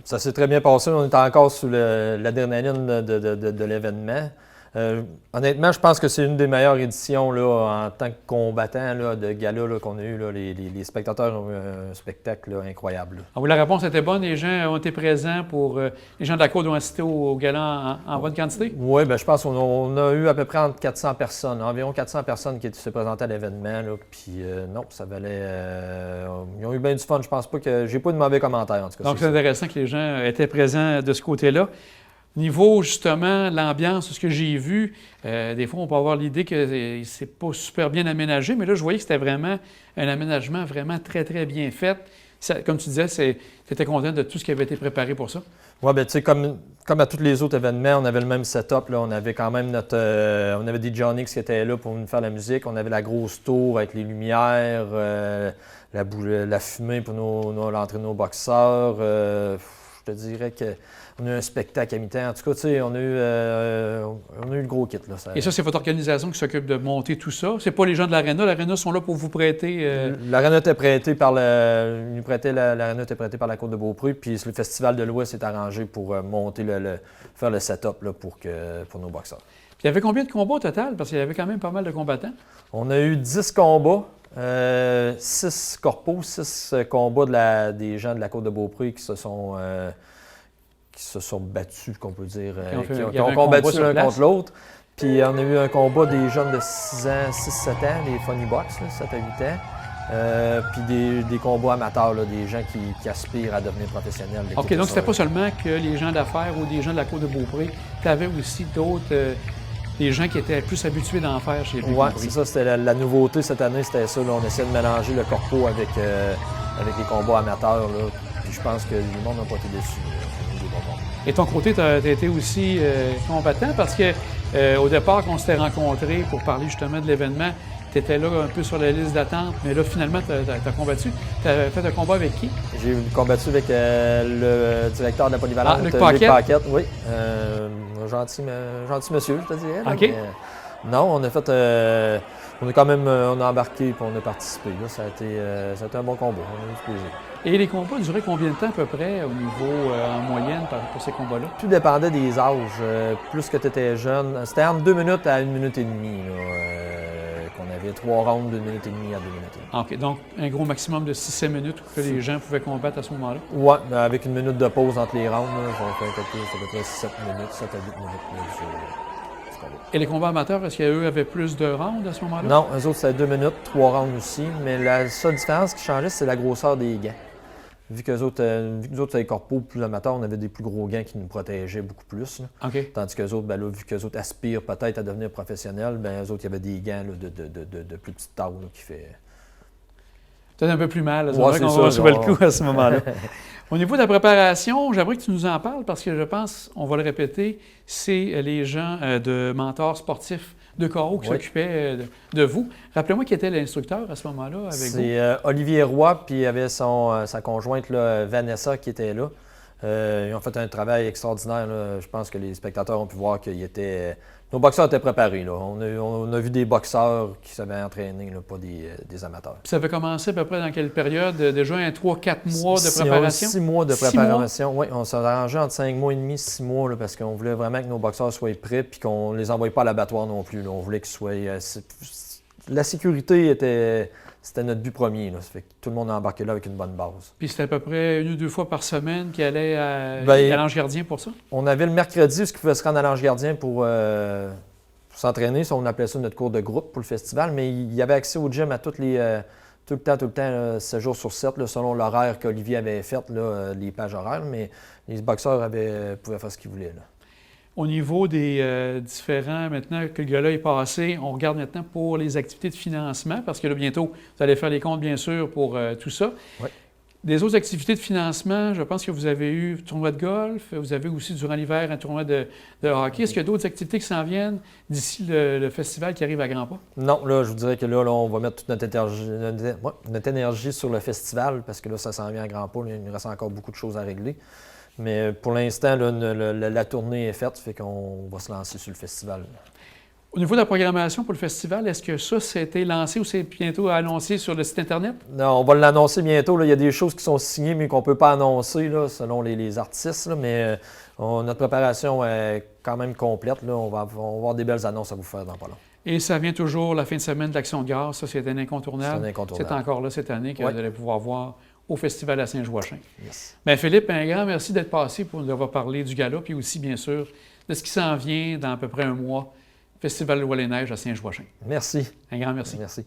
Ça s'est très bien passé. On est encore sous l'adrénaline de l'événement. Honnêtement, je pense que c'est une des meilleures éditions là, en tant que combattant là, de gala là, qu'on a eu. Là. Les spectateurs ont eu un spectacle là, incroyable. Là. Ah oui, la réponse était bonne. Les gens ont été présents pour. Les gens de la Côte ont assisté au gala en bonne quantité? Oui, bien, je pense qu'on a eu à peu près entre 400 personnes, environ 400 personnes qui se présentaient à l'événement. Puis non, ça valait. Ils ont eu bien du fun. Je pense pas que. J'ai pas eu de mauvais commentaires en tout cas. Donc, c'est intéressant que les gens étaient présents de ce côté-là. Niveau, justement, l'ambiance, ce que j'ai vu, des fois, on peut avoir l'idée que c'est pas super bien aménagé, mais là, je voyais que c'était vraiment un aménagement vraiment très, très bien fait. Ça, comme tu disais, tu étais content de tout ce qui avait été préparé pour ça? Oui, bien, tu sais, comme à tous les autres événements, on avait le même setup. Là. On avait quand même on avait des Jonix qui étaient là pour nous faire la musique. On avait la grosse tour avec les lumières, la fumée pour l'entrée de nos boxeurs. Je te dirais qu'on a eu un spectacle à mi-temps. En tout cas, tu sais, on a eu le gros kit. Là, Et ça, c'est votre organisation qui s'occupe de monter tout ça? C'est pas les gens de l'Arena? L'Arena sont là pour vous prêter... L'Arena était prêtée par l'Arena était prêtée par la Côte de Beaupré, puis le Festival de l'Ouest s'est arrangé pour monter faire le setup là, pour nos boxeurs. Puis il y avait combien de combats au total? Parce qu'il y avait quand même pas mal de combattants. On a eu 10 combats. 6 corpos, 6 combats des gens de la Côte de Beaupré qui se sont battus, qu'on peut dire, qui ont combattu l'un contre l'autre. Puis on a eu un combat des jeunes de 6-7 ans, les Funny Box, 7 à 8 ans. Puis des combats amateurs, là, des gens qui aspirent à devenir professionnels. OK, donc c'était pas seulement que les gens d'affaires ou des gens de la Côte de Beaupré, tu avais aussi d'autres... des gens qui étaient plus habitués d'en faire chez les Oui, c'est ça. C'était la nouveauté cette année, c'était ça. Là, on essayait de mélanger le corpo avec les combats amateurs. Là. Puis je pense que le monde n'a pas été déçu. Et ton côté, tu as été aussi combattant parce que au départ, quand on s'était rencontrés pour parler justement de l'événement, tu étais là un peu sur la liste d'attente, mais là, finalement, tu as combattu. Tu as fait un combat avec qui? J'ai combattu avec le directeur de la polyvalente, Luc Paquette. Oui. Gentil monsieur, je te dirais. Là, OK. Mais, non, on a fait... on a embarqué et on a participé. Là. Ça a été un bon combat. On a eu du plaisir. Et les combats duraient combien de temps à peu près au niveau en moyenne pour ces combats-là? Tout dépendait des âges. Plus que tu étais jeune, c'était entre 2 minutes à 1 minute et demie. Qu'on avait 3 rounds de 1 minute et demie à 2 minutes et demie. OK, donc un gros maximum de 6-7 minutes que les gens pouvaient combattre à ce moment-là? Oui, avec 1 minute de pause entre les rounds. J'ai fait à peu près 7 minutes, 7 à 8 minutes. Et les combats amateurs, est-ce qu'eux avaient plus de rounds à ce moment-là? Non, eux autres, c'était 2 minutes, 3 rounds aussi. Mais la seule différence qui changeait, c'est la grosseur des gants. Vu que nous autres, c'était les corpos plus amateurs, on avait des plus gros gants qui nous protégeaient beaucoup plus. Là. OK. Tandis qu'eux autres, ben là, vu qu'eux autres aspirent peut-être à devenir professionnels, ben eux autres, il y avait des gants là, de plus petite taille qui fait... Peut-être un peu plus mal. C'est ouais, vrai qu'on va recevoir le coup à ce moment-là. Au niveau de la préparation, j'aimerais que tu nous en parles parce que je pense, on va le répéter, c'est les gens de mentors sportifs de Caro qui s'occupaient de vous. Rappelez-moi qui était l'instructeur à ce moment-là avec vous. C'est Olivier Roy, puis il y avait sa conjointe là, Vanessa qui était là. Ils ont fait un travail extraordinaire. Là. Je pense que les spectateurs ont pu voir qu'ils étaient... Nos boxeurs étaient préparés. Là. On a vu des boxeurs qui savaient entraîner, là, pas des amateurs. Puis ça avait commencé à peu près dans quelle période? Déjà un 3-4 mois de préparation? 6 mois de préparation. Oui, on s'est arrangé entre 5 mois et demi, 6 mois, là, parce qu'on voulait vraiment que nos boxeurs soient prêts et qu'on ne les envoie pas à l'abattoir non plus. Là. On voulait qu'ils soient... la sécurité c'était notre but premier. Là. Ça fait que tout le monde a embarqué là avec une bonne base. Puis c'était à peu près 1 ou 2 fois par semaine qu'il allait à l'Ange Gardien pour ça? On avait le mercredi, ce qui pouvait se rendre à l'Ange Gardien pour s'entraîner. On appelait ça notre cours de groupe pour le festival. Mais il y avait accès au gym à tout le temps, 7 jours sur 7, là, selon l'horaire qu'Olivier avait fait, là, les pages horaires. Mais les boxeurs pouvaient faire ce qu'ils voulaient. Là. Au niveau des différents, maintenant que le gars-là est passé, on regarde maintenant pour les activités de financement, parce que là, bientôt, vous allez faire les comptes, bien sûr, pour tout ça. Oui. Des autres activités de financement, je pense que vous avez eu un tournoi de golf, vous avez aussi, durant l'hiver, un tournoi de hockey. Est-ce qu'il y a d'autres activités qui s'en viennent d'ici le festival qui arrive à grands pas? Non, là, je vous dirais que là, on va mettre toute notre énergie sur le festival, parce que là, ça s'en vient à grands pas. Là, il nous reste encore beaucoup de choses à régler. Mais pour l'instant, la tournée est faite, fait qu'on va se lancer sur le festival. Au niveau de la programmation pour le festival, est-ce que ça a été lancé ou c'est bientôt annoncé sur le site Internet? Non, on va l'annoncer bientôt. Là. Il y a des choses qui sont signées, mais qu'on ne peut pas annoncer là, selon les artistes. Là. Mais notre préparation est quand même complète. Là. On va avoir des belles annonces à vous faire dans pas long. Et ça vient toujours la fin de semaine de l'Action de grâce. Ça, c'est un incontournable. C'est un incontournable. C'est encore là cette année que vous allez pouvoir voir au Festival à Saint-Joachim. Yes. Bien, Philippe, un grand merci d'être passé pour nous avoir parlé du gala, puis aussi, bien sûr, de ce qui s'en vient dans à peu près un mois, Festival de Voile et Neige à Saint-Joachim. Merci. Un grand merci. Merci.